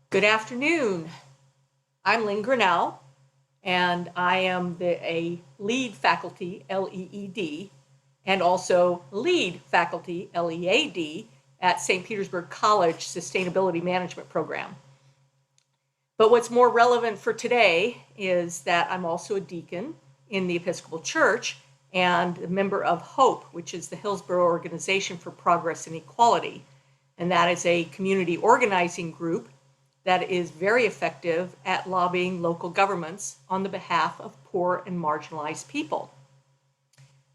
Good afternoon. I'm Lynn Grinnell, and I am a lead faculty, L-E-E-D, and also lead faculty, L-E-A-D, at St. Petersburg College Sustainability Management Program. But what's more relevant for today is that I'm also a deacon in the Episcopal Church and a member of HOPE, which is the Hillsborough Organization for Progress and Equality. And that is a community organizing group that is very effective at lobbying local governments on the behalf of poor and marginalized people.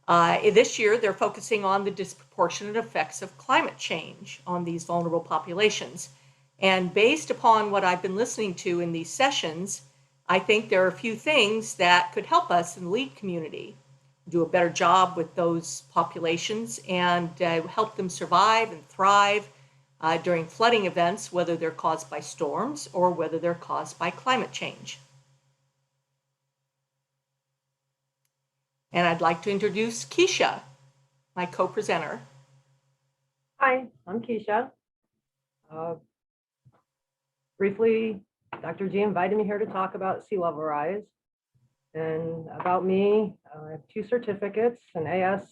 This year, they're focusing on the disproportionate effects of climate change on these vulnerable populations. And based upon what I've been listening to in these sessions, I think there are a few things that could help us in the lead community do a better job with those populations and help them survive and thrive during flooding events, whether they're caused by storms or whether they're caused by climate change. And I'd like to introduce Keisha, my co-presenter. Hi, I'm Keisha. Briefly, Dr. G invited me here to talk about sea level rise. And about me, I have 2 certificates, an AS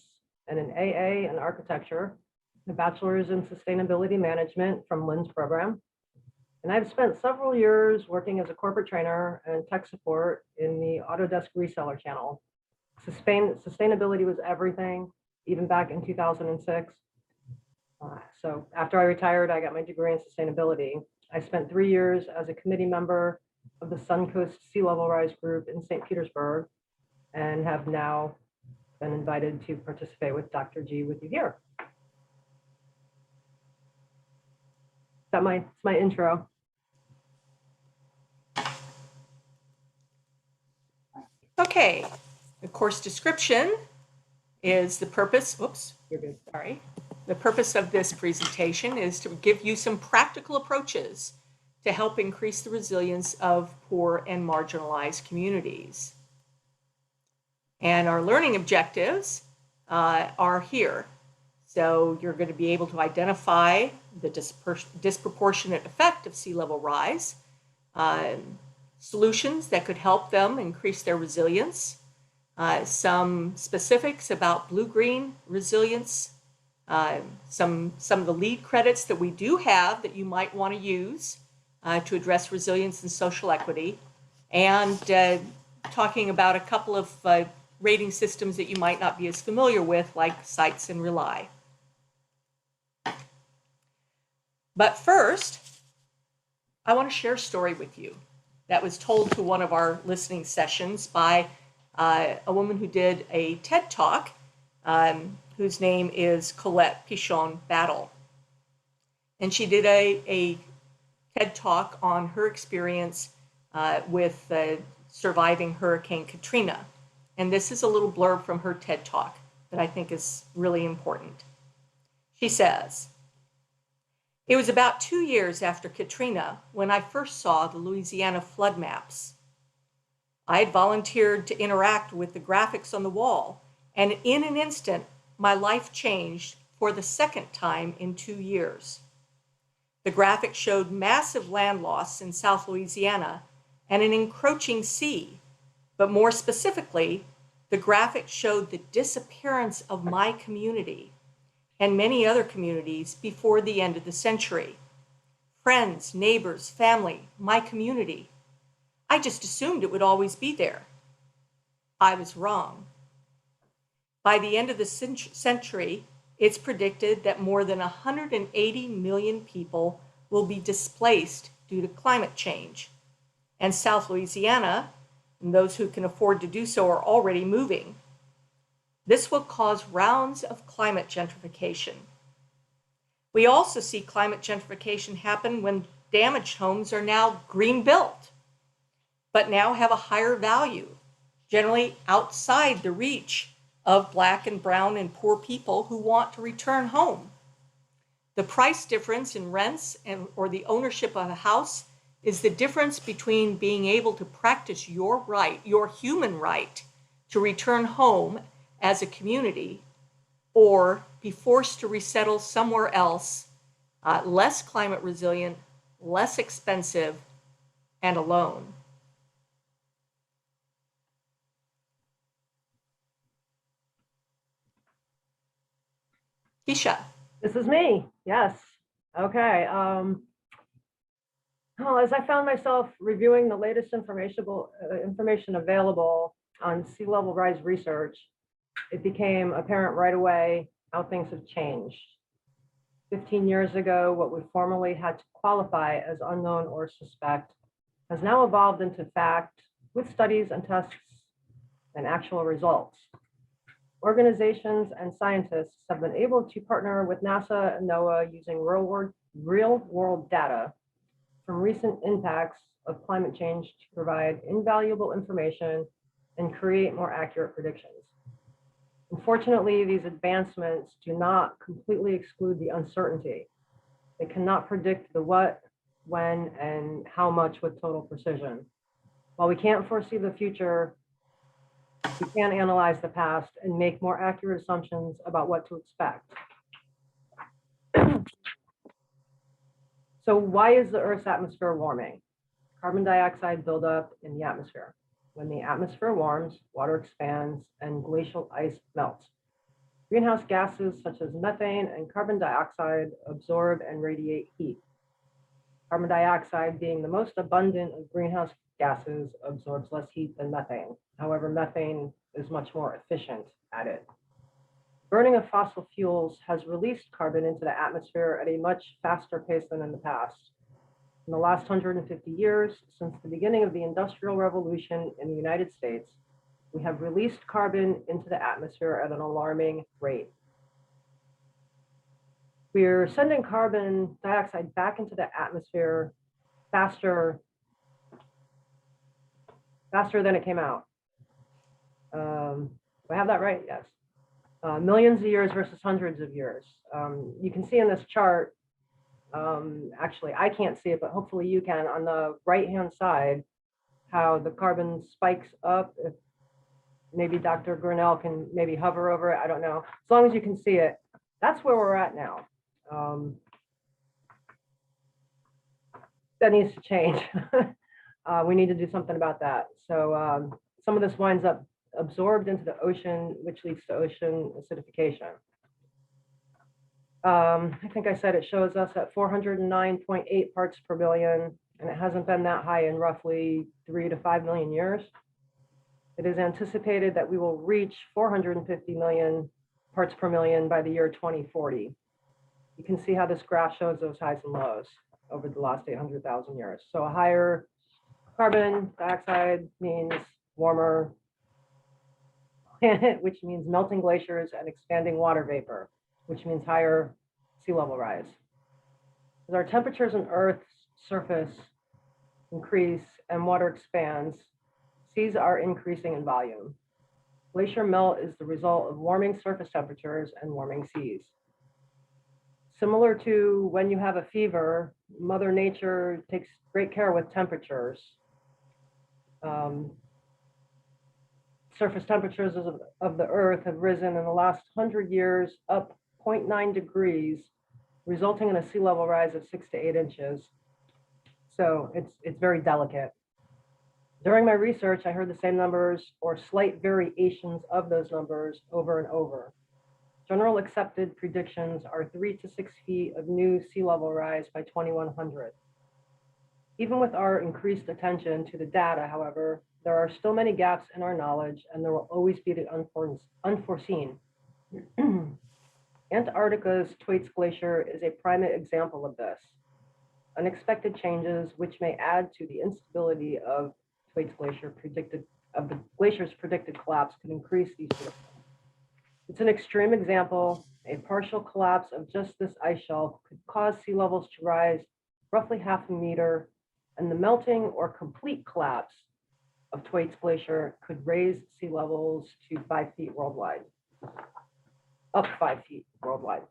and an AA in architecture, a bachelor's in sustainability management from Lynn's program. And I've spent several years working as a corporate trainer and tech support in the Autodesk reseller channel. Sustainability was everything, even back in 2006. So after I retired, I got my degree in sustainability. I spent 3 years as a committee member of the Suncoast Sea Level Rise group in St. Petersburg and have now been invited to participate with Dr. G with you here. That's my intro. Okay, the course description is the purpose, You're good. sorry. The purpose of this presentation is to give you some practical approaches to help increase the resilience of poor and marginalized communities. And our learning objectives are here. So you're going to be able to identify the disproportionate effect of sea level rise, solutions that could help them increase their resilience, some specifics about blue-green resilience, some of the lead credits that we do have that you might want to use to address resilience and social equity, and talking about a couple of rating systems that you might not be as familiar with, like CITES and RELi. But first, I want to share a story with you that was told to one of our listening sessions by a woman who did a TED Talk, whose name is Colette Pichon Battle. And she did a TED Talk on her experience with surviving Hurricane Katrina. And this is a little blurb from her TED Talk that I think is really important. She says, "It was about 2 years after Katrina when I first saw the Louisiana flood maps. I had volunteered to interact with the graphics on the wall, and in an instant, my life changed for the second time in 2 years. The graphic showed massive land loss in South Louisiana and an encroaching sea, but more specifically, the graphic showed the disappearance of my community and many other communities before the end of the century. Friends, neighbors, family, my community. I just assumed it would always be there. I was wrong. By the end of the century, it's predicted that more than 180 million people will be displaced due to climate change. And South Louisiana, and those who can afford to do so, are already moving. This will cause rounds of climate gentrification. We also see climate gentrification happen when damaged homes are now green built, but now have a higher value, generally outside the reach of Black and brown and poor people who want to return home. The price difference in rents or the ownership of a house is the difference between being able to practice your right, your human right, to return home as a community, or be forced to resettle somewhere else, less climate resilient, less expensive, and alone. Keisha. This is me. Yes. Okay. As I found myself reviewing the latest information available on sea level rise research, it became apparent right away how things have changed. 15 years ago, what we formerly had to qualify as unknown or suspect has now evolved into fact with studies and tests and actual results. Organizations and scientists have been able to partner with NASA and NOAA using real-world data from recent impacts of climate change to provide invaluable information and create more accurate predictions. Unfortunately, these advancements do not completely exclude the uncertainty. They cannot predict the what, when, and how much with total precision. While we can't foresee the future, we can analyze the past and make more accurate assumptions about what to expect. So why is the Earth's atmosphere warming? Carbon dioxide buildup in the atmosphere. When the atmosphere warms, water expands and glacial ice melts. Greenhouse gases such as methane and carbon dioxide absorb and radiate heat. Carbon dioxide, being the most abundant of greenhouse gases, absorbs less heat than methane. However, methane is much more efficient at it. Burning of fossil fuels has released carbon into the atmosphere at a much faster pace than in the past. In the last 150 years, since the beginning of the Industrial Revolution in the United States, we have released carbon into the atmosphere at an alarming rate. We're sending carbon dioxide back into the atmosphere faster than it came out. Do I have that right? Yes. Millions of years versus hundreds of years. You can see in this chart, actually, I can't see it, but hopefully you can, on the right-hand side, how the carbon spikes up. If maybe Dr. Grinnell can maybe hover over it, I don't know. As long as you can see it, that's where we're at now. That needs to change. We need to do something about that. So some of this winds up absorbed into the ocean, which leads to ocean acidification. I think I said it shows us at 409.8 parts per billion, and it hasn't been that high in roughly 3 to 5 million years. It is anticipated that we will reach 450 million parts per million by the year 2040. You can see how this graph shows those highs and lows over the last 800,000 years. So a higher carbon dioxide means warmer planet, which means melting glaciers and expanding water vapor, which means higher sea level rise. As our temperatures on Earth's surface increase and water expands, seas are increasing in volume. Glacier melt is the result of warming surface temperatures and warming seas. Similar to when you have a fever, Mother Nature takes great care with temperatures. Surface temperatures of the Earth have risen in the last 100 years up 0.9 degrees, resulting in a sea level rise of 6 to 8 inches. So it's very delicate. During my research, I heard the same numbers or slight variations of those numbers over and over. General accepted predictions are 3 to 6 feet of new sea level rise by 2100. Even with our increased attention to the data, however, there are still many gaps in our knowledge, and there will always be the unforeseen. Antarctica's Thwaites Glacier is a prime example of this. Unexpected changes, which may add to the instability of Thwaites Glacier the glacier's predicted collapse, could increase these risks. It's an extreme example. A partial collapse of just this ice shelf could cause sea levels to rise roughly half a meter, and the melting or complete collapse of Thwaites Glacier could raise sea levels to 5 feet worldwide, up 5 feet worldwide.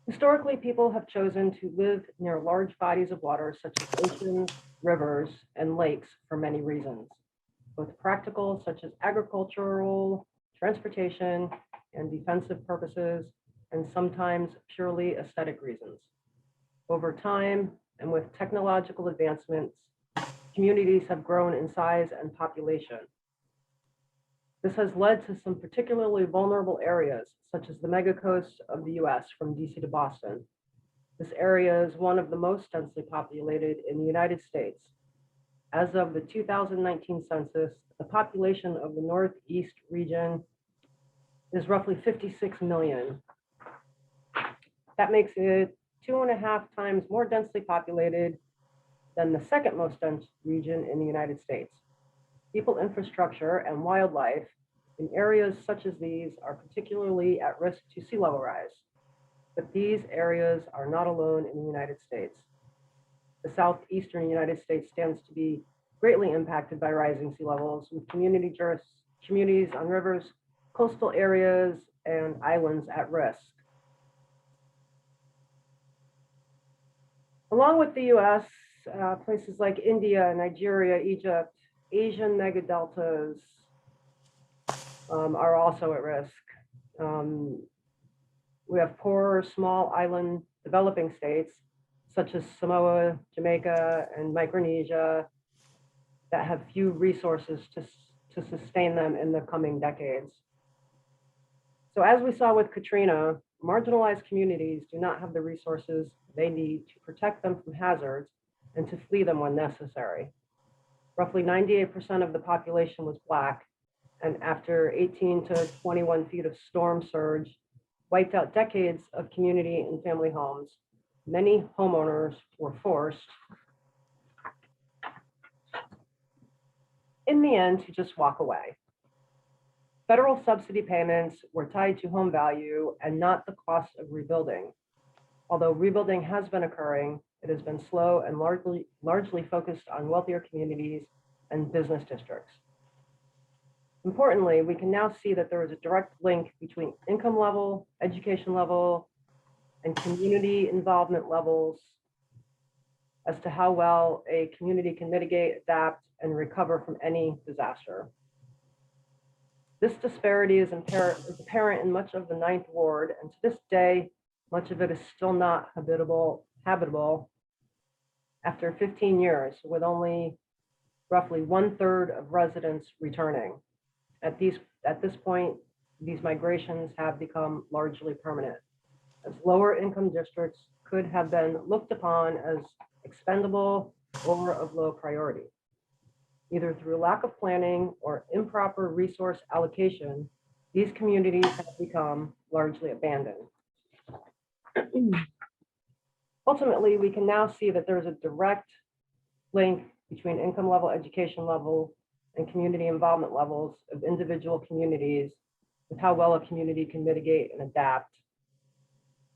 Historically, people have chosen to live near large bodies of water, such as oceans, rivers, and lakes for many reasons, both practical, such as agricultural, transportation, and defensive purposes, and sometimes purely aesthetic reasons. Over time, and with technological advancements, communities have grown in size and population. This has led to some particularly vulnerable areas, such as the megacoast of the US from DC to Boston. This area is one of the most densely populated in the United States. As of the 2019 census, the population of the Northeast region is roughly 56 million. That makes it 2.5 times more densely populated than the second most dense region in the United States. People, infrastructure, and wildlife in areas such as these are particularly at risk to sea level rise. But these areas are not alone in the United States. The southeastern United States stands to be greatly impacted by rising sea levels, with communities on rivers, coastal areas, and islands at risk. Along with the US, places like India, Nigeria, Egypt, Asian megadeltas are also at risk. We have poorer, small island developing states, such as Samoa, Jamaica, and Micronesia, that have few resources to sustain them in the coming decades. So as we saw with Katrina, marginalized communities do not have the resources they need to protect them from hazards and to flee them when necessary. Roughly 98% of the population was Black, and after 18 to 21 feet of storm surge wiped out decades of community and family homes, many homeowners were forced, in the end, to just walk away. Federal subsidy payments were tied to home value and not the cost of rebuilding. Although rebuilding has been occurring, it has been slow and largely focused on wealthier communities and business districts. Importantly, we can now see that there is a direct link between income level, education level, and community involvement levels as to how well a community can mitigate, adapt, and recover from any disaster. This disparity is apparent in much of the Ninth Ward, and to this day, much of it is still not habitable after 15 years, with only roughly 1/3 of residents returning. At this point, these migrations have become largely permanent, as lower income districts could have been looked upon as expendable or of low priority. Either through lack of planning or improper resource allocation, these communities have become largely abandoned. Ultimately, we can now see that there is a direct link between income level, education level, and community involvement levels of individual communities with how well a community can mitigate and adapt.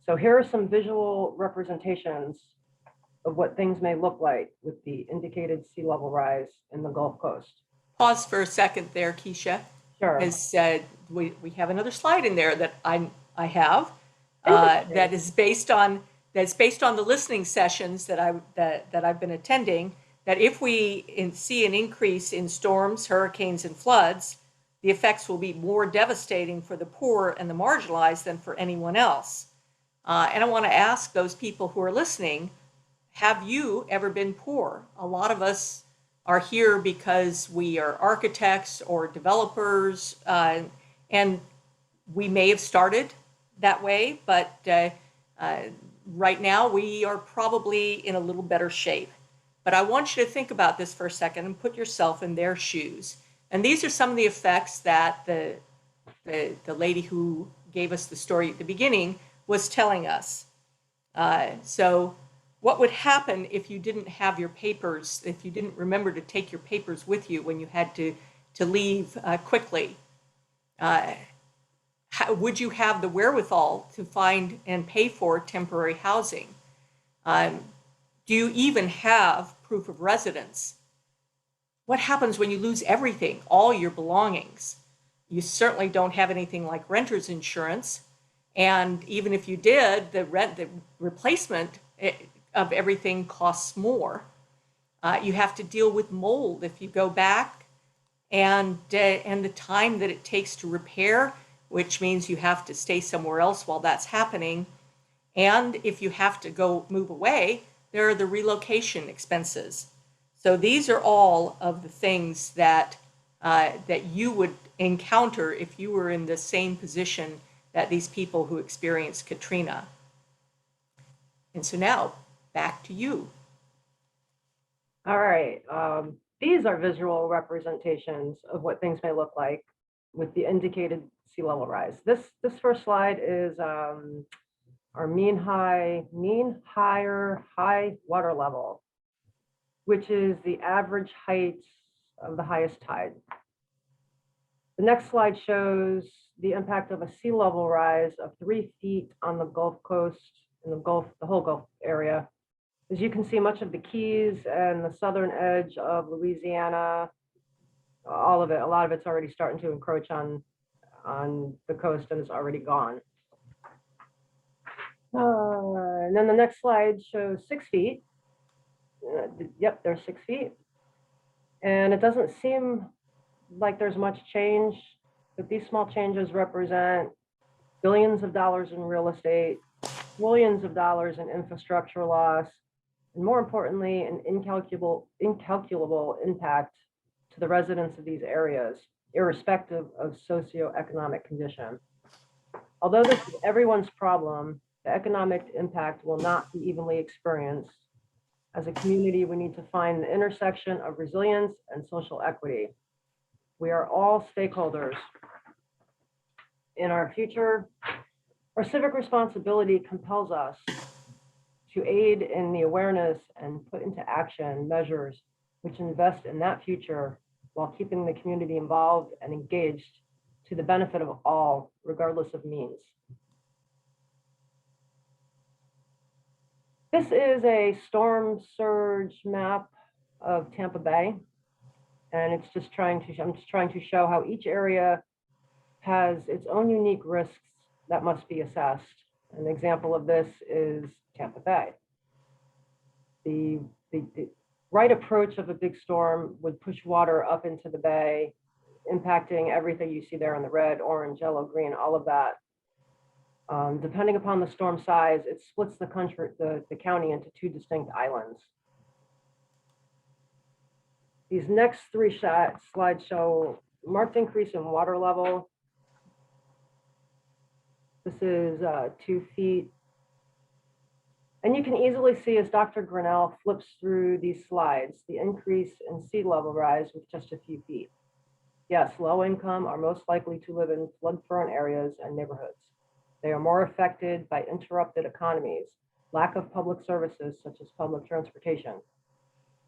So here are some visual representations of what things may look like with the indicated sea level rise in the Gulf Coast. Pause for a second there, Keisha. Sure. Because we have another slide in there that I have that's based on the listening sessions that I've been attending. That if we see an increase in storms, hurricanes, and floods, the effects will be more devastating for the poor and the marginalized than for anyone else. And I want to ask those people who are listening, have you ever been poor? A lot of us are here because we are architects or developers, and we may have started that way, but right now we are probably in a little better shape. But I want you to think about this for a second and put yourself in their shoes. And these are some of the effects that the lady who gave us the story at the beginning was telling us. So what would happen if you didn't have your papers, if you didn't remember to take your papers with you when you had to leave quickly? Would you have the wherewithal to find and pay for temporary housing? Do you even have proof of residence? What happens when you lose everything, all your belongings? You certainly don't have anything like renter's insurance. And even if you did, the replacement of everything costs more. You have to deal with mold if you go back, and the time that it takes to repair, which means you have to stay somewhere else while that's happening. And if you have to go move away, there are the relocation expenses. So these are all of the things that that you would encounter if you were in the same position that these people who experienced Katrina. And so now, back to you. All right. These are visual representations of what things may look like with the indicated sea level rise. This first slide is our mean higher high water level, which is the average height of the highest tide. The next slide shows the impact of a sea level rise of 3 feet on the Gulf Coast and the whole Gulf area. As you can see, much of the Keys and the southern edge of Louisiana, all of it, a lot of it's already starting to encroach on the coast and is already gone. And then the next slide shows 6 feet. Yep, there's 6 feet. And it doesn't seem like there's much change, but these small changes represent billions of dollars in real estate, billions of dollars in infrastructure loss, and more importantly, an incalculable impact to the residents of these areas, irrespective of socioeconomic condition. Although this is everyone's problem, the economic impact will not be evenly experienced. As a community, we need to find the intersection of resilience and social equity. We are all stakeholders in our future. Our civic responsibility compels us to aid in the awareness and put into action measures which invest in that future while keeping the community involved and engaged to the benefit of all, regardless of means. This is a storm surge map of Tampa Bay. And it's just I'm just trying to show how each area has its own unique risks that must be assessed. An example of this is Tampa Bay. The right approach of a big storm would push water up into the bay, impacting everything you see there in the red, orange, yellow, green, all of that. Depending upon the storm size, it splits the county into 2 distinct islands. These next 3 slides show marked increase in water level. This is 2 feet. And you can easily see as Dr. Grinnell flips through these slides, the increase in sea level rise with just a few feet. Yes, low income are most likely to live in flood-prone areas and neighborhoods. They are more affected by interrupted economies, lack of public services such as public transportation,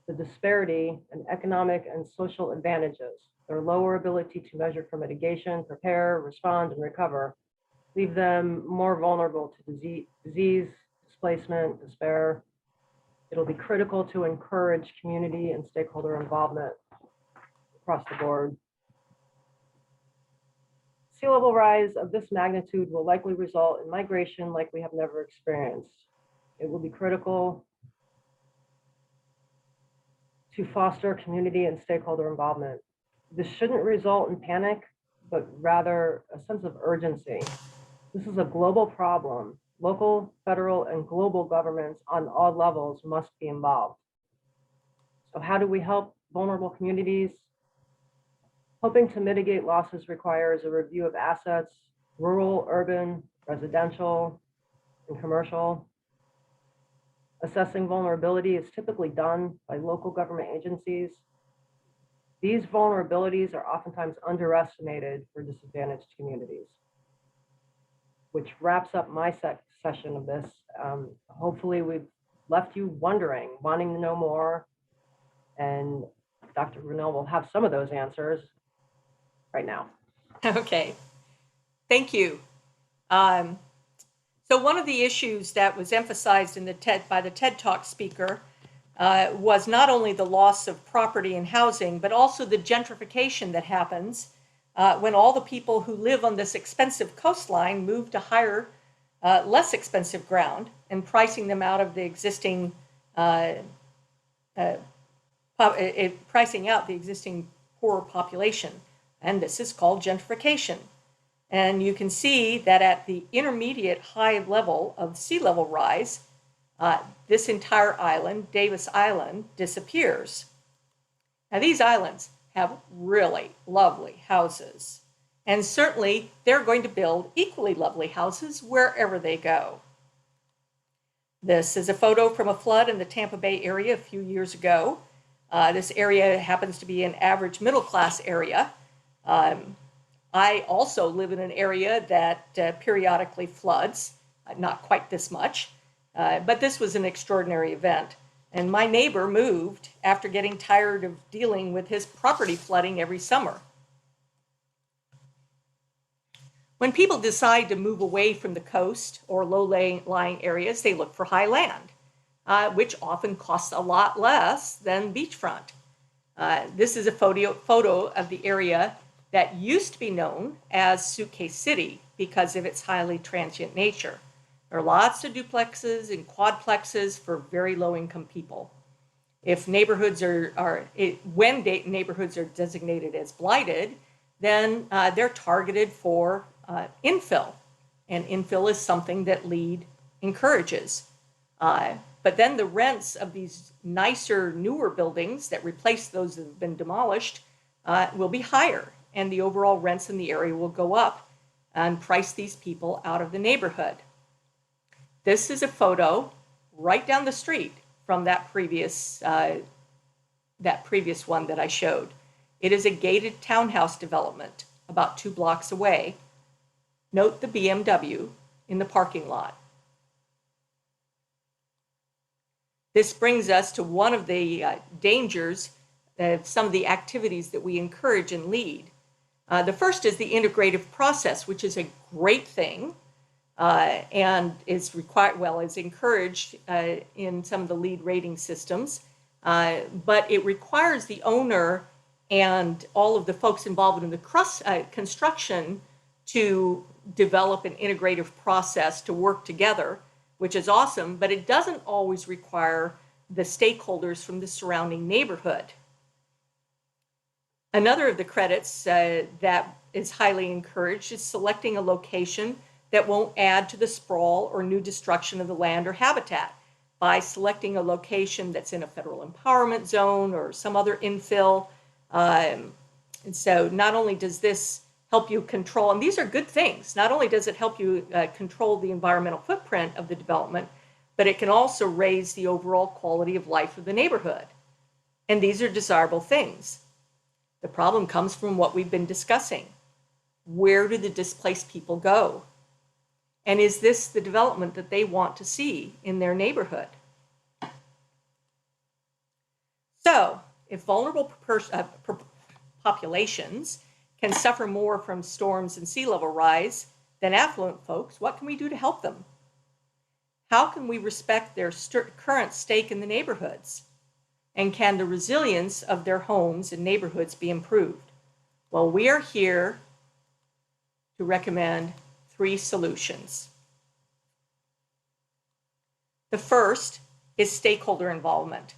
the disparity in economic and social advantages, their lower ability to measure for mitigation, prepare, respond, and recover, leave them more vulnerable to disease, displacement, despair. It'll be critical to encourage community and stakeholder involvement across the board. Sea level rise of this magnitude will likely result in migration like we have never experienced. It will be critical to foster community and stakeholder involvement. This shouldn't result in panic, but rather a sense of urgency. This is a global problem. Local, federal, and global governments on all levels must be involved. So how do we help vulnerable communities? Helping to mitigate losses requires a review of assets, rural, urban, residential, and commercial. Assessing vulnerability is typically done by local government agencies. These vulnerabilities are oftentimes underestimated for disadvantaged communities, which wraps up my session of this. Hopefully we've left you wondering, wanting to know more, and Dr. Grinnell will have some of those answers right now. Okay, thank you. So one of the issues that was emphasized in by the TED Talk speaker was not only the loss of property and housing, but also the gentrification that happens when all the people who live on this expensive coastline move to higher, less expensive ground and pricing them out of the existing, pricing out the existing poor population. And this is called gentrification. And you can see that at the intermediate high level of sea level rise, this entire island, Davis Island, disappears. Now, these islands have really lovely houses, and certainly they're going to build equally lovely houses wherever they go. This is a photo from a flood in the Tampa Bay area a few years ago. This area happens to be an average middle class area. I also live in an area that periodically floods, not quite this much, but this was an extraordinary event. And my neighbor moved after getting tired of dealing with his property flooding every summer. When people decide to move away from the coast or low-lying areas, they look for high land, which often costs a lot less than beachfront. This is a photo of the area that used to be known as Suitcase City because of its highly transient nature. There are lots of duplexes and quadplexes for very low-income people. If neighborhoods when neighborhoods are designated as blighted, then they're targeted for infill, and infill is something that LEED encourages. But then the rents of these nicer, newer buildings that replace those that have been demolished will be higher, and the overall rents in the area will go up and price these people out of the neighborhood. This is a photo right down the street from that previous one that I showed. It is a gated townhouse development about 2 blocks away. Note the BMW in the parking lot. This brings us to one of the dangers of some of the activities that we encourage and lead. The first is the integrative process, which is a great thing. And is encouraged in some of the LEED rating systems, but it requires the owner and all of the folks involved in the construction to develop an integrative process to work together, which is awesome, but it doesn't always require the stakeholders from the surrounding neighborhood. Another of the credits that is highly encouraged is selecting a location that won't add to the sprawl or new destruction of the land or habitat by selecting a location that's in a federal empowerment zone or some other infill. And so not only does this help you control, and these are good things, not only does it help you control the environmental footprint of the development, but it can also raise the overall quality of life of the neighborhood. And these are desirable things. The problem comes from what we've been discussing. Where do the displaced people go? And is this the development that they want to see in their neighborhood? So, if vulnerable populations can suffer more from storms and sea level rise than affluent folks, what can we do to help them? How can we respect their current stake in the neighborhoods? And can the resilience of their homes and neighborhoods be improved? Well, we are here to recommend 3 solutions. The first is stakeholder involvement.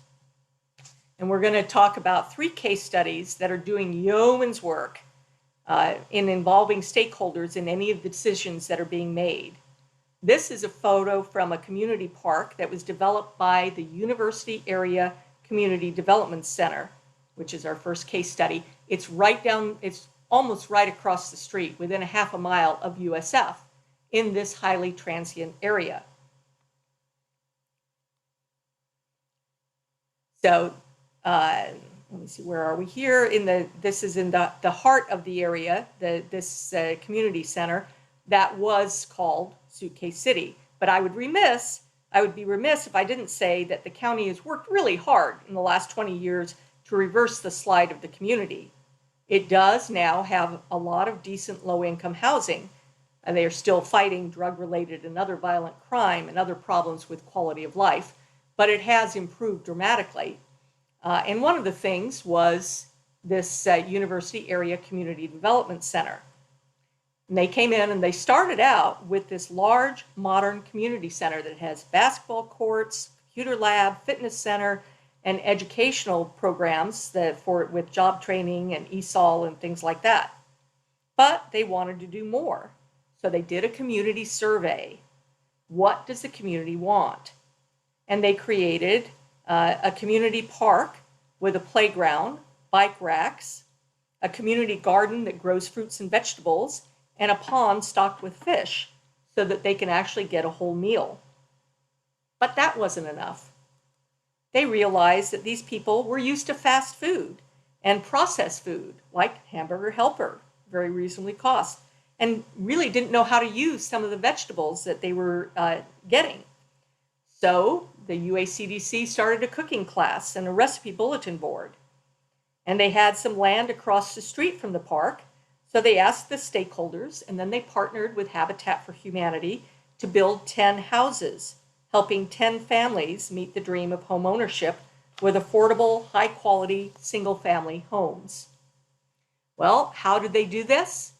And we're going to talk about 3 case studies that are doing yeoman's work in involving stakeholders in any of the decisions that are being made. This is a photo from a community park that was developed by the University Area Community Development Center, which is our first case study. It's almost right across the street, within a half a mile of USF, in this highly transient area. So let me see, where are we here? This is in the heart of the area, this community center that was called Suitcase City. But I would be remiss if I didn't say that the county has worked really hard in the last 20 years to reverse the slide of the community. It does now have a lot of decent low-income housing, and they are still fighting drug-related and other violent crime and other problems with quality of life, but it has improved dramatically. And one of the things was this University Area Community Development Center. And they came in and they started out with this large modern community center that has basketball courts, computer lab, fitness center, and educational programs with job training and ESOL and things like that. But they wanted to do more. So they did a community survey. What does the community want? And they created a community park with a playground, bike racks, a community garden that grows fruits and vegetables, and a pond stocked with fish so that they can actually get a whole meal. But that wasn't enough. They realized that these people were used to fast food and processed food like Hamburger Helper, very reasonably cost, and really didn't know how to use some of the vegetables that they were getting. So the UACDC started a cooking class and a recipe bulletin board. And they had some land across the street from the park, so they asked the stakeholders, and then they partnered with Habitat for Humanity to build 10 houses, helping 10 families meet the dream of home ownership with affordable, high-quality, single-family homes. Well, how did they do this?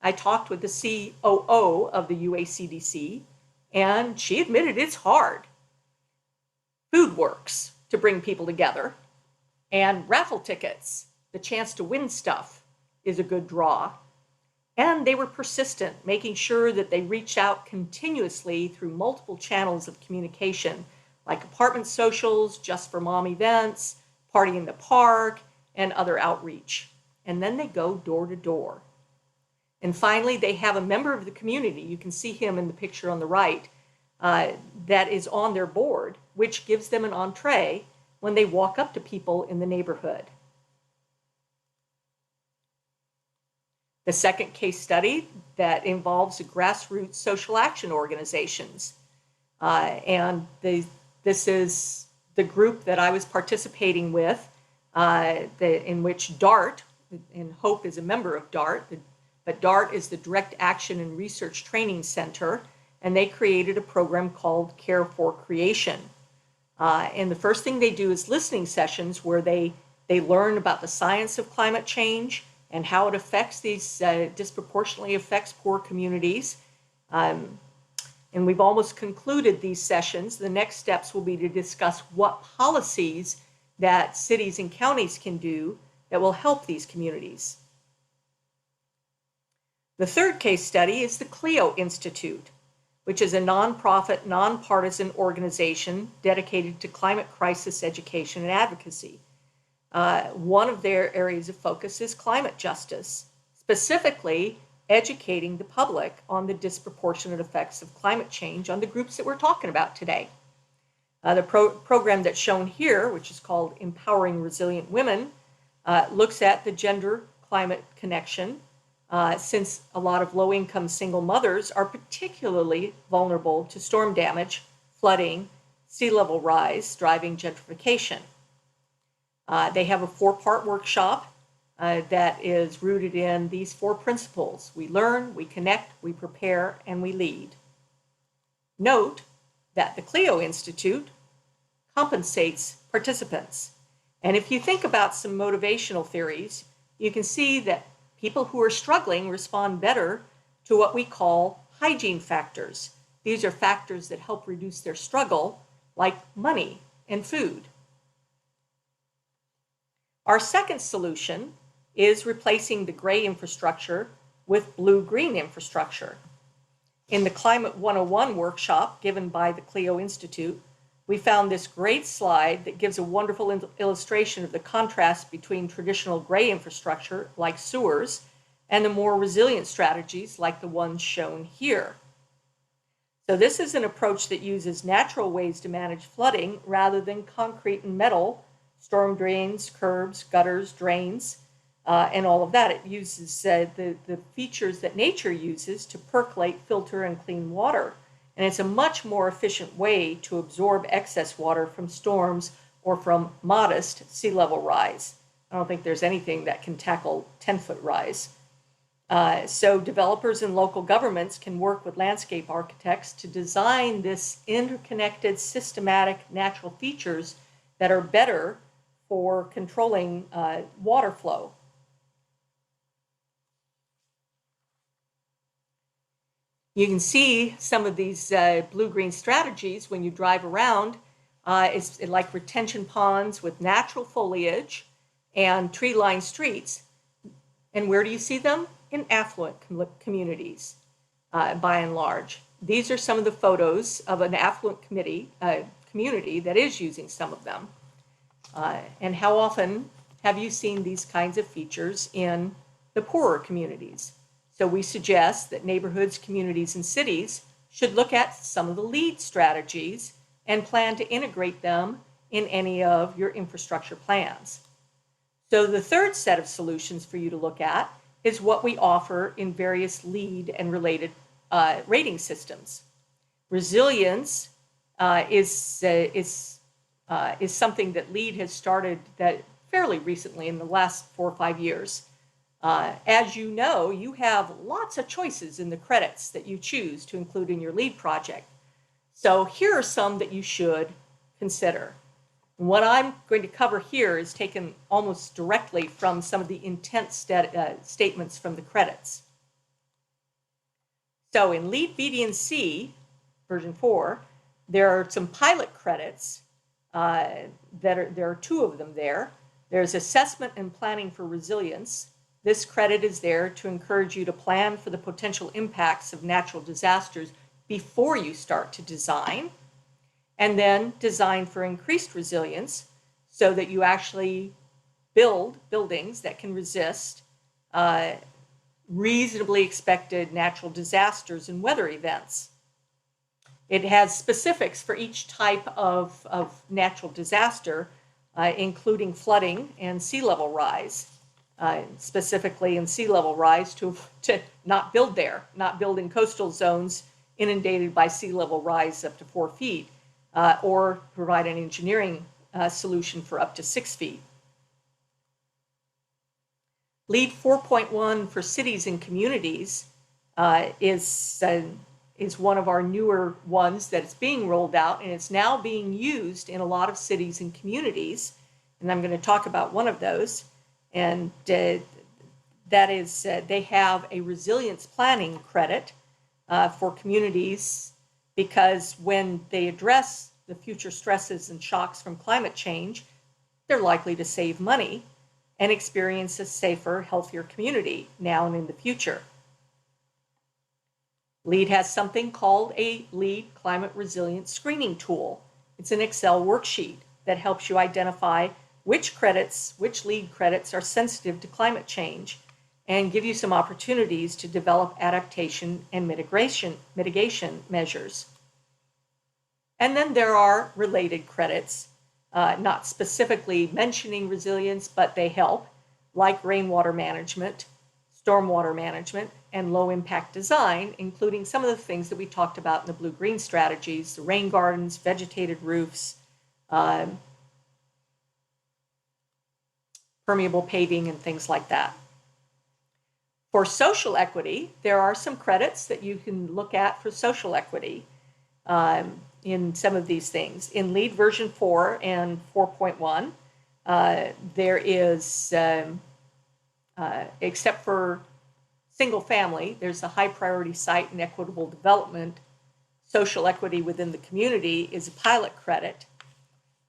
I talked with the COO of the UACDC, and she admitted it's hard. Food works to bring people together, and raffle tickets, the chance to win stuff, is a good draw. And they were persistent, making sure that they reached out continuously through multiple channels of communication, like apartment socials, just for mom events, party in the park, and other outreach. And then they go door to door. And finally, they have a member of the community, you can see him in the picture on the right, that is on their board, which gives them an entree when they walk up to people in the neighborhood. The second case study that involves grassroots social action organizations. This is the group that I was participating with, in which DART, and Hope is a member of DART, but DART is the Direct Action and Research Training Center, and they created a program called Care for Creation. And the first thing they do is listening sessions where they learn about the science of climate change and how it affects these, disproportionately affects poor communities. And we've almost concluded these sessions. The next steps will be to discuss what policies that cities and counties can do that will help these communities. The third case study is the Clio Institute, which is a nonprofit, nonpartisan organization dedicated to climate crisis education and advocacy. One of their areas of focus is climate justice, specifically educating the public on the disproportionate effects of climate change on the groups that we're talking about today. The program that's shown here, which is called Empowering Resilient Women, looks at the gender-climate connection, since a lot of low-income single mothers are particularly vulnerable to storm damage, flooding, sea level rise, driving gentrification. They have a 4-part workshop that is rooted in these 4 principles. We learn, we connect, we prepare, and we lead. Note that the Clio Institute compensates participants. And if you think about some motivational theories, you can see that people who are struggling respond better to what we call hygiene factors. These are factors that help reduce their struggle, like money and food. Our second solution is replacing the gray infrastructure with blue-green infrastructure. In the Climate 101 workshop given by the Clio Institute, we found this great slide that gives a wonderful illustration of the contrast between traditional gray infrastructure, like sewers, and the more resilient strategies like the ones shown here. So this is an approach that uses natural ways to manage flooding rather than concrete and metal, storm drains, curbs, gutters, drains, and all of that. It uses the features that nature uses to percolate, filter, and clean water. And it's a much more efficient way to absorb excess water from storms or from modest sea level rise. I don't think there's anything that can tackle 10-foot rise. So developers and local governments can work with landscape architects to design this interconnected, systematic natural features that are better for controlling water flow. You can see some of these blue-green strategies when you drive around. It's like retention ponds with natural foliage and tree-lined streets. And where do you see them? in affluent communities, by and large. These are some of the photos of an affluent community that is using some of them. And how often have you seen these kinds of features in the poorer communities? So we suggest that neighborhoods, communities, and cities should look at some of the LEED strategies and plan to integrate them in any of your infrastructure plans. So the third set of solutions for you to look at is what we offer in various LEED and related rating systems. Resilience is something that LEED has started that fairly recently in the last 4 or 5 years. As you know, you have lots of choices in the credits that you choose to include in your LEED project. So here are some that you should consider. What I'm going to cover here is taken almost directly from some of the intent statements from the credits. So in LEED B, D, and C, version 4, there are some pilot credits there are 2 of them there. There's assessment and planning for resilience. This credit is there to encourage you to plan for the potential impacts of natural disasters before you start to design, and then design for increased resilience so that you actually build buildings that can resist reasonably expected natural disasters and weather events. It has specifics for each type of natural disaster, including flooding and sea level rise. Specifically in sea level rise to not build there, not build in coastal zones inundated by sea level rise up to 4 feet, or provide an engineering solution for up to 6 feet. LEED 4.1 for cities and communities is one of our newer ones that is being rolled out, and it's now being used in a lot of cities and communities. And I'm going to talk about one of those. And that is they have a resilience planning credit for communities, because when they address the future stresses and shocks from climate change, they're likely to save money and experience a safer, healthier community now and in the future. LEED has something called a LEED Climate Resilience Screening Tool. It's an Excel worksheet that helps you identify which LEED credits are sensitive to climate change and give you some opportunities to develop adaptation and mitigation measures. And then there are related credits, not specifically mentioning resilience, but they help, like rainwater management, stormwater management, and low impact design, including some of the things that we talked about in the blue-green strategies, the rain gardens, vegetated roofs, permeable paving, and things like that. For social equity, there are some credits that you can look at for social equity in some of these things. In LEED version 4 and 4.1, there is, except for single family, there's a high priority site and equitable development. Social equity within the community is a pilot credit.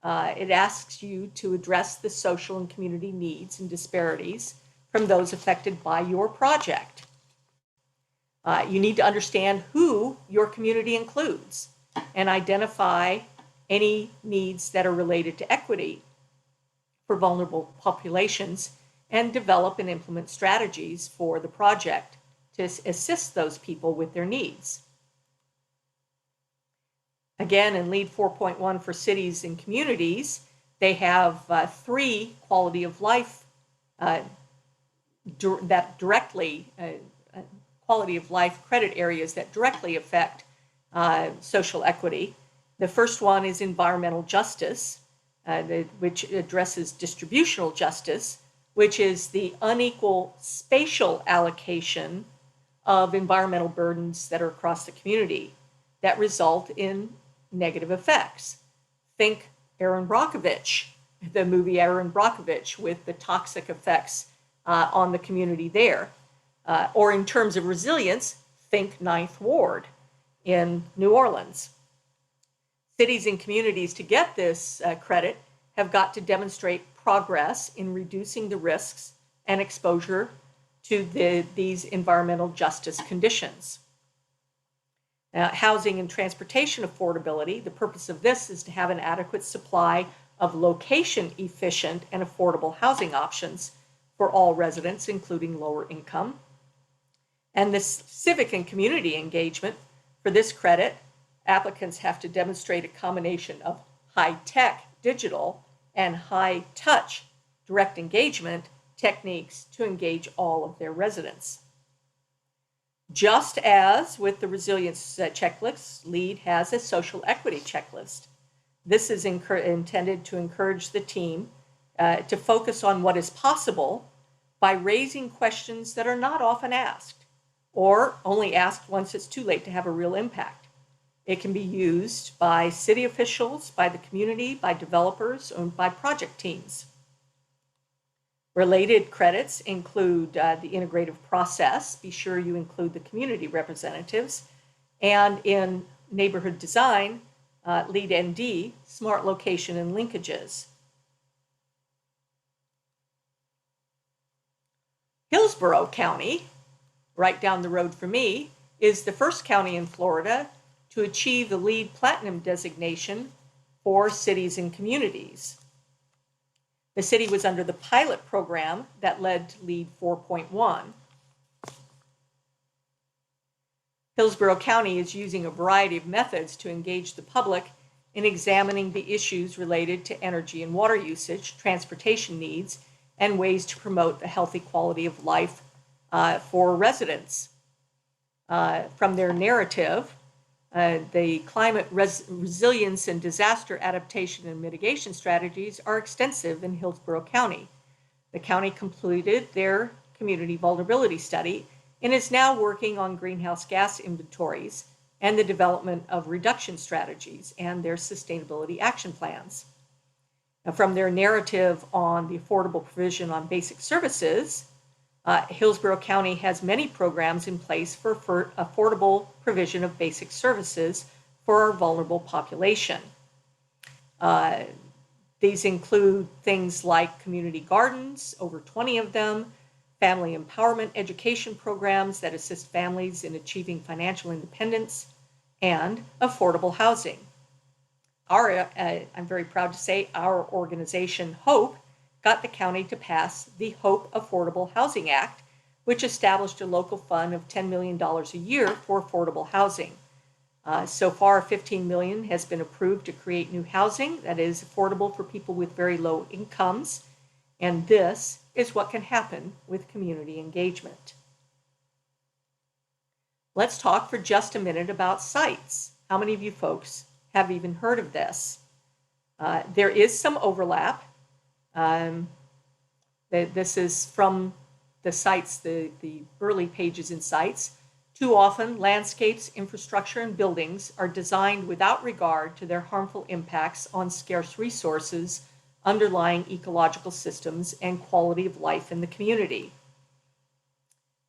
It asks you to address the social and community needs and disparities from those affected by your project. You need to understand who your community includes and identify any needs that are related to equity for vulnerable populations, and develop and implement strategies for the project to assist those people with their needs. Again, in LEED 4.1 for cities and communities, they have 3 quality of life quality of life credit areas that directly affect social equity. The first one is environmental justice, which addresses distributional justice, which is the unequal spatial allocation of environmental burdens that are across the community that result in negative effects. Think Aaron Brockovich, the movie Aaron Brockovich, with the toxic effects on the community there. Or in terms of resilience, think Ninth Ward in New Orleans. Cities and communities, to get this credit, have got to demonstrate progress in reducing the risks and exposure to these environmental justice conditions. Housing and transportation affordability. The purpose of this is to have an adequate supply of location-efficient and affordable housing options for all residents, including lower income. And this civic and community engagement. For this credit, applicants have to demonstrate a combination of high-tech, digital, and high-touch direct engagement techniques to engage all of their residents. Just as with the resilience checklist, LEAD has a social equity checklist. This is intended to encourage the team to focus on what is possible by raising questions that are not often asked or only asked once it's too late to have a real impact. It can be used by city officials, by the community, by developers, or by project teams. Related credits include the integrative process. Be sure you include the community representatives. And in neighborhood design, LEAD ND, smart location and linkages. Hillsborough County, right down the road from me, is the first county in Florida to achieve the LEED Platinum designation for cities and communities. The city was under the pilot program that led to LEED 4.1. Hillsborough County is using a variety of methods to engage the public in examining the issues related to energy and water usage, transportation needs, and ways to promote the healthy quality of life for residents. From their narrative, the climate resilience and disaster adaptation and mitigation strategies are extensive in Hillsborough County. The county completed their community vulnerability study and is now working on greenhouse gas inventories and the development of reduction strategies and their sustainability action plans. Now, from their narrative on the affordable provision on basic services, Hillsborough County has many programs in place for affordable provision of basic services for our vulnerable population. These include things like community gardens, over 20 of them, family empowerment education programs that assist families in achieving financial independence, and affordable housing. I'm very proud to say our organization, HOPE, got the county to pass the HOPE Affordable Housing Act, which established a local fund of $10 million a year for affordable housing. So far, $15 million has been approved to create new housing that is affordable for people with very low incomes, and this is what can happen with community engagement. Let's talk for just a minute about sites. How many of you folks have even heard of this? There is some overlap. This is from the sites, the early pages in sites. Too often, landscapes, infrastructure, and buildings are designed without regard to their harmful impacts on scarce resources, underlying ecological systems, and quality of life in the community.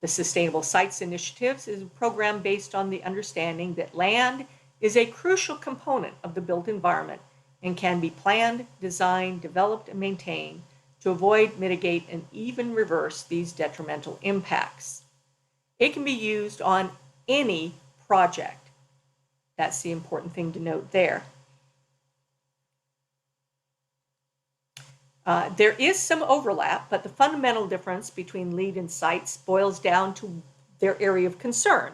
The Sustainable Sites Initiatives is a program based on the understanding that land is a crucial component of the built environment and can be planned, designed, developed, and maintained to avoid, mitigate, and even reverse these detrimental impacts. It can be used on any project. That's the important thing to note there. There is some overlap, but the fundamental difference between LEED and sites boils down to their area of concern.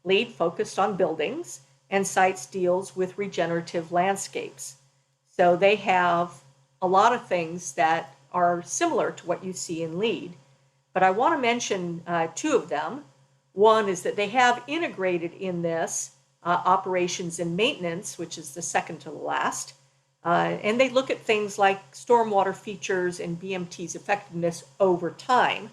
LEED focused on buildings, and sites deals with regenerative landscapes. So they have a lot of things that are similar to what you see in LEED, but I want to mention two of them. One is that they have integrated in this operations and maintenance, which is the second to the last, and they look at things like stormwater features and BMT's effectiveness over time.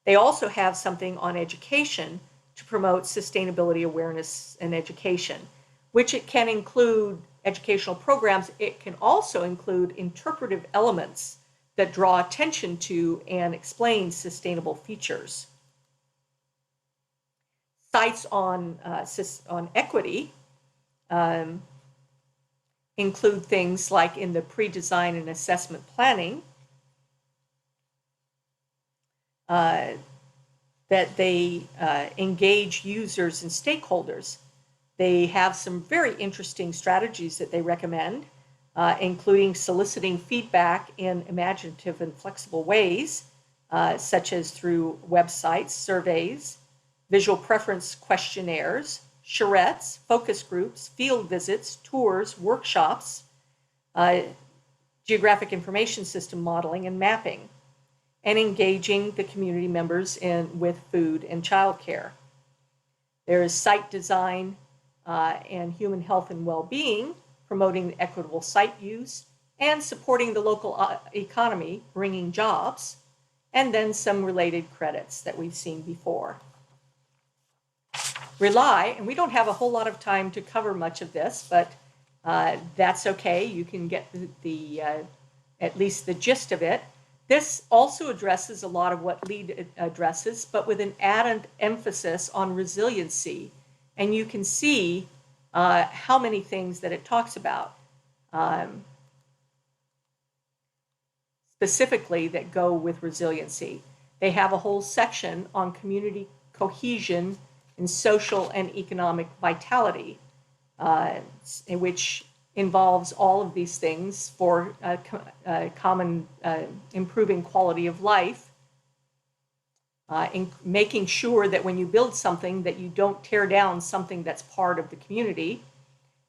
They also have something on education to promote sustainability awareness and education, which it can include educational programs. It can also include interpretive elements that draw attention to and explain sustainable features. Sites on equity include things like in the pre-design and assessment planning, that they engage users and stakeholders. They have some very interesting strategies that they recommend, including soliciting feedback in imaginative and flexible ways, such as through websites, surveys, visual preference questionnaires, charrettes, focus groups, field visits, tours, workshops, geographic information system modeling and mapping, and engaging the community members with food and childcare. There is site design and human health and well-being, promoting equitable site use and supporting the local economy, bringing jobs, and then some related credits that we've seen before. RELi, and we don't have a whole lot of time to cover much of this, but that's okay. You can get at least the gist of it. This also addresses a lot of what LEAD addresses, but with an added emphasis on resiliency. And you can see how many things that it talks about specifically that go with resiliency. They have a whole section on community cohesion and social and economic vitality, which involves all of these things for common improving quality of life, in making sure that when you build something that you don't tear down something that's part of the community,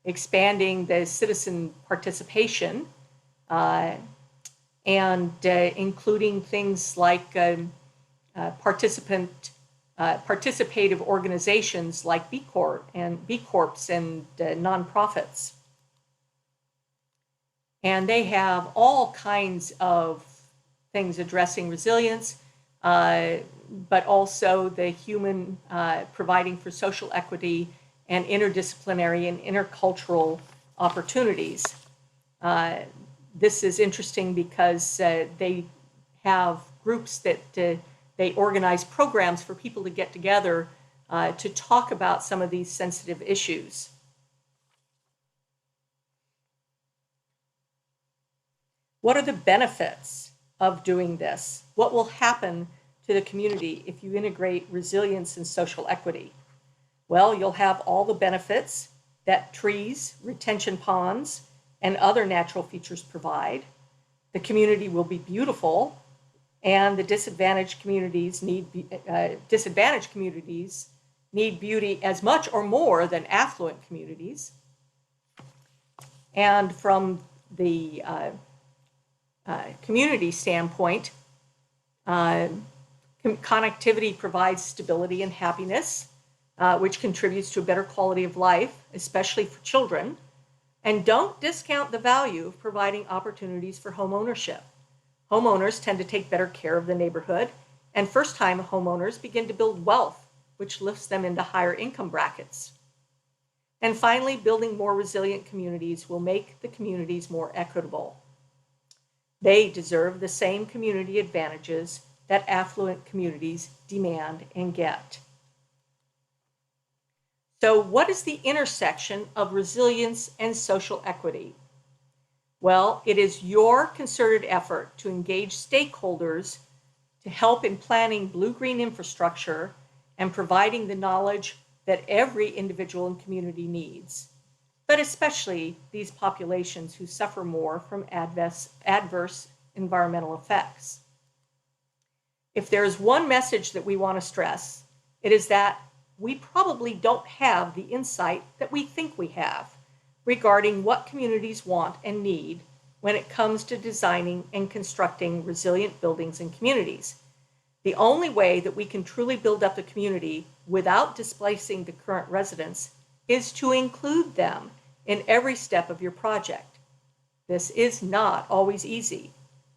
expanding the citizen participation, and including things like participative organizations like B Corps and B Corps and nonprofits. And they have all kinds of things addressing resilience, but also the human providing for social equity and interdisciplinary and intercultural opportunities. This is interesting because they have groups that they organize programs for people to get together to talk about some of these sensitive issues. What are the benefits of doing this? What will happen to the community if you integrate resilience and social equity? Well, you'll have all the benefits that trees, retention ponds, and other natural features provide. The community will be beautiful, and the disadvantaged communities need beauty as much or more than affluent communities. And from the community standpoint, connectivity provides stability and happiness, which contributes to a better quality of life, especially for children. And don't discount the value of providing opportunities for home ownership. Homeowners tend to take better care of the neighborhood, and first-time homeowners begin to build wealth, which lifts them into higher income brackets. And finally, building more resilient communities will make the communities more equitable. They deserve the same community advantages that affluent communities demand and get. So what is the intersection of resilience and social equity? Well, it is your concerted effort to engage stakeholders to help in planning blue-green infrastructure and providing the knowledge that every individual and community needs, but especially these populations who suffer more from adverse environmental effects. If there is one message that we want to stress, it is that we probably don't have the insight that we think we have regarding what communities want and need when it comes to designing and constructing resilient buildings and communities. The only way that we can truly build up the community without displacing the current residents is to include them in every step of your project. This is not always easy,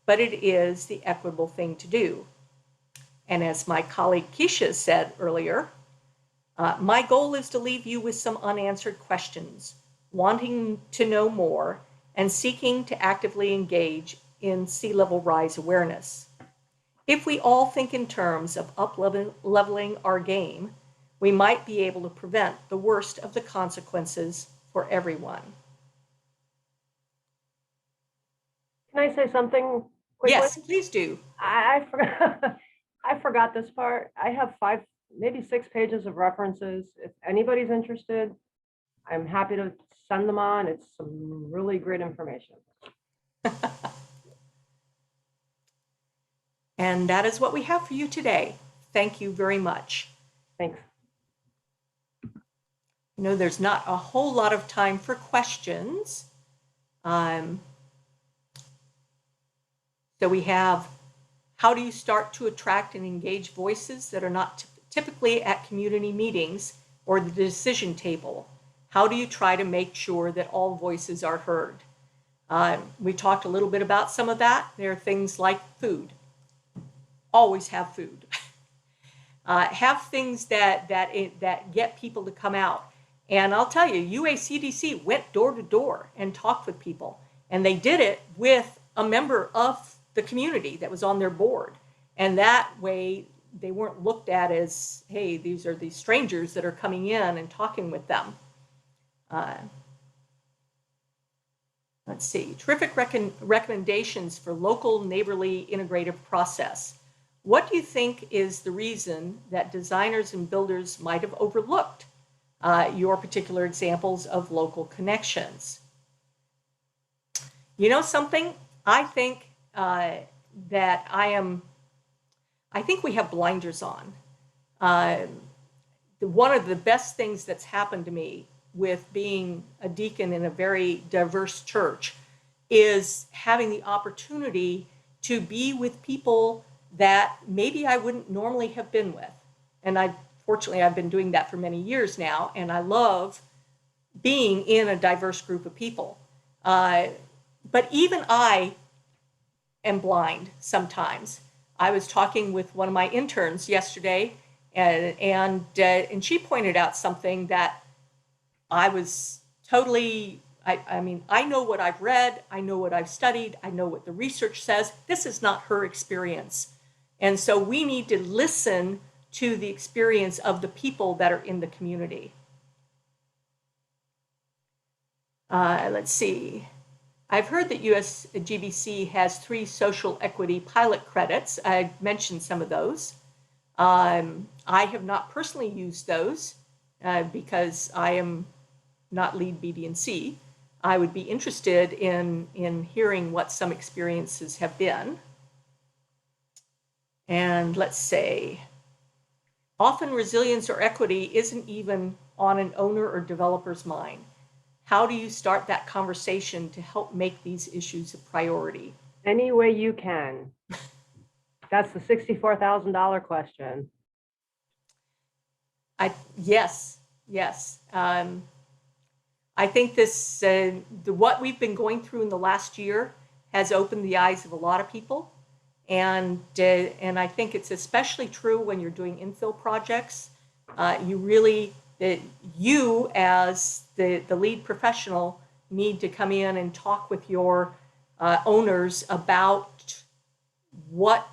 but it is the equitable thing to do. And as my colleague Keisha said earlier, my goal is to leave you with some unanswered questions, wanting to know more and seeking to actively engage in sea level rise awareness. If we all think in terms of up-leveling our game, we might be able to prevent the worst of the consequences for everyone. Can I say something quickly? Yes, please do. I forgot. I forgot this part. I have 5, maybe 6 pages of references. If anybody's interested, I'm happy to send them on. It's some really great information. And that is what we have for you today. Thank you very much. Thanks. You know, there's not a whole lot of time for questions. So we have, how do you start to attract and engage voices that are not typically at community meetings or the decision table? How do you try to make sure that all voices are heard? We talked a little bit about some of that. There are things like food. Always have food. Have things that get people to come out. And I'll tell you, UACDC went door to door and talked with people. And they did it with a member of the community that was on their board. And that way, they weren't looked at as, hey, these are these strangers that are coming in and talking with them. Let's see, terrific recommendations for local neighborly integrative process. What do you think is the reason that designers and builders might have overlooked your particular examples of local connections? You know something? I think I think we have blinders on. One of the best things that's happened to me with being a deacon in a very diverse church is having the opportunity to be with people that maybe I wouldn't normally have been with. And fortunately, I've been doing that for many years now, and I love being in a diverse group of people. But even I am blind sometimes. I was talking with one of my interns yesterday, and she pointed out something that I was totally, I mean, I know what I've read, I know what I've studied, I know what the research says. This is not her experience. And so we need to listen to the experience of the people that are in the community. Let's see. I've heard that USGBC has 3 social equity pilot credits. I mentioned some of those. I have not personally used those because I am not lead BD&C. I would be interested in hearing what some experiences have been. And let's say, often resilience or equity isn't even on an owner or developer's mind. How do you start that conversation to help make these issues a priority? Any way you can. That's the $64,000 question. Yes. I think this, what we've been going through in the last year has opened the eyes of a lot of people. And I think it's especially true when you're doing infill projects. You as the lead professional need to come in and talk with your owners about what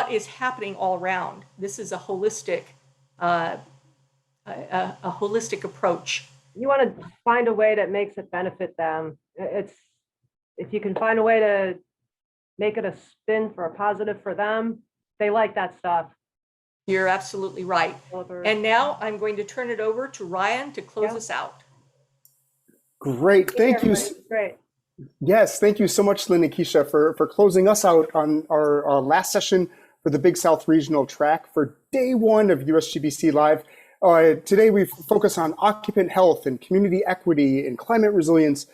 is happening all around. This is a holistic approach. You want to find a way that makes it benefit them. If you can find a way to make it a spin for a positive for them, they like that stuff. You're absolutely right. And now I'm going to turn it over to Ryan to close us out. Great. Thank you. Great. Yes, thank you so much, Lynn and Keisha, for closing us out on our last session for the Big South Regional Track for day 1 of USGBC Live. Today we focus on occupant health and community equity and climate resilience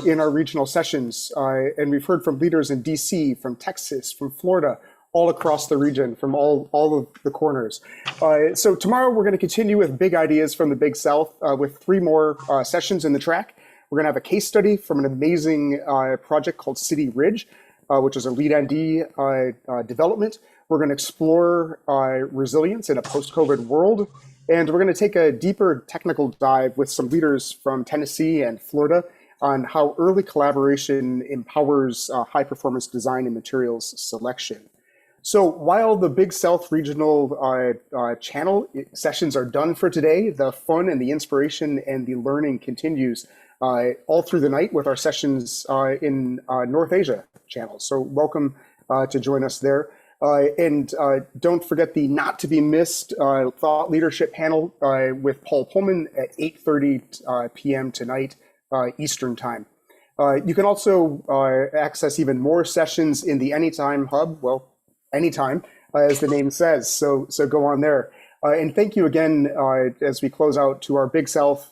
in our regional sessions. And we've heard from leaders in DC, from Texas, from Florida, all across the region, from all of the corners. So tomorrow we're going to continue with big ideas from the Big South with 3 more sessions in the track. We're going to have a case study from an amazing project called City Ridge, which is a lead ND development. We're going to explore resilience in a post-COVID world. And we're going to take a deeper technical dive with some leaders from Tennessee and Florida on how early collaboration empowers high-performance design and materials selection. So while the Big South Regional channel sessions are done for today, the fun and the inspiration and the learning continues all through the night with our sessions in North Asia channel. So welcome to join us there. And don't forget the not to be missed thought leadership panel with Paul Pullman at 8:30 p.m. tonight, Eastern time. You can also access even more sessions in the Anytime Hub. Well, anytime, as the name says. So go on there. And thank you again as we close out to our Big South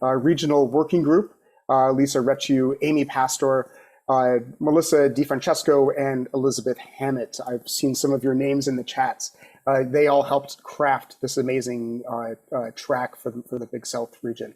Regional Working Group, Lisa Recciu, Amy Pastor, Melissa DiFrancesco, and Elizabeth Hammett. I've seen some of your names in the chats. They all helped craft this amazing track for the Big South region.